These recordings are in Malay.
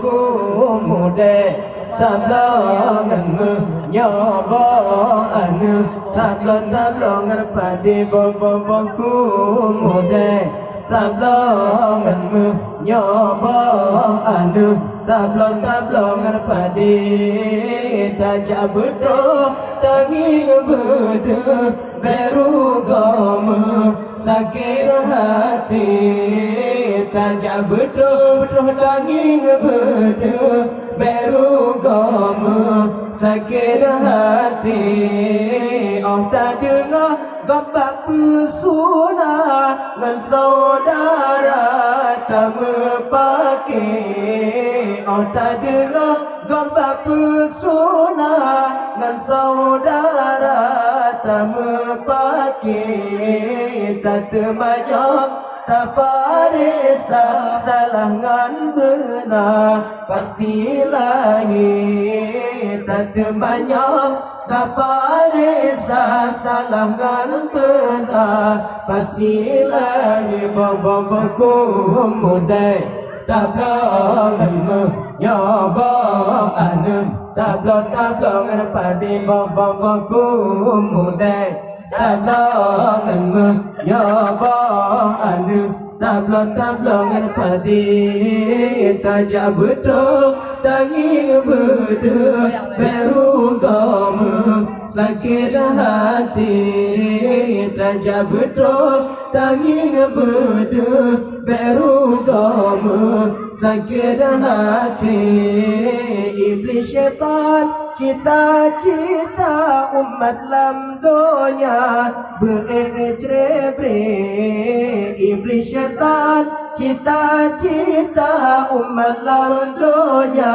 ku muda tablangan nyoba anu tablangan padi ku muda tablangan nyoba anu tablangan padi tajak betul tangi bedu beru gama sakit hati tajak betul tangi bedu beru gama sakit hati oh tak dengar gambar pesona dengan saudara tak pakai oh tak dengar gambar pesona dengan saudara tak pakai tak terbanyak tak parisa salah ngan benar pasti lahir tak terbanyak tak parisa salah ngan benar pasti lahir babaku mudai tablangan nyoba anu tablangan padi babaku mudai tablangan nyoba anu tablangan padi tajak betul tangi bedu beru gama sakit hati tajak betul tangi bedu beru gama sakit hati iblis syaitan cita-cita umat lam dunia berebre iblis syaitan cita-cita umat lam dunia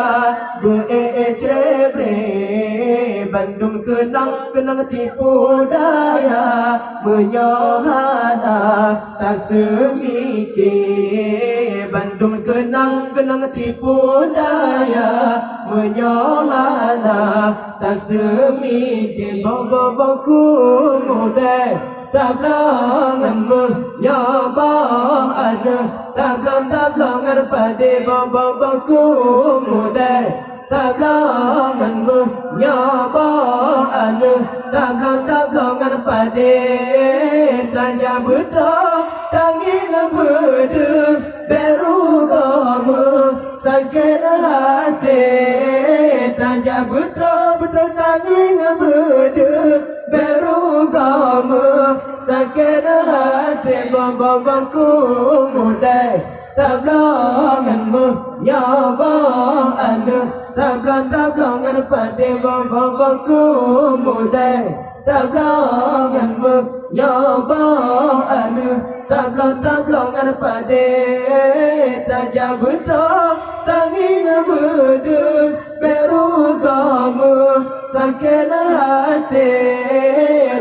berebre bandung kenang tipu daya menyohana tak semikir bandung kenang tipu daya menyohana tak semikir babaku muda tablangan nyoba ada tablangan pada babaku muda tablangan nyoba ada tablangan pada tanya betul tangi bedu beru gama sakit hati tanya betul tangi bedu beru gama sakit hati babaku muda tablangan nyoba ada tablangan pada babaku muda tablangan nyoba ada tablangan pada tajak betul tangi bedu beru gama sakit hati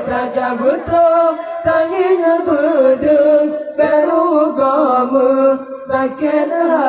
tajak betul tangi bedu beru gama sakit hati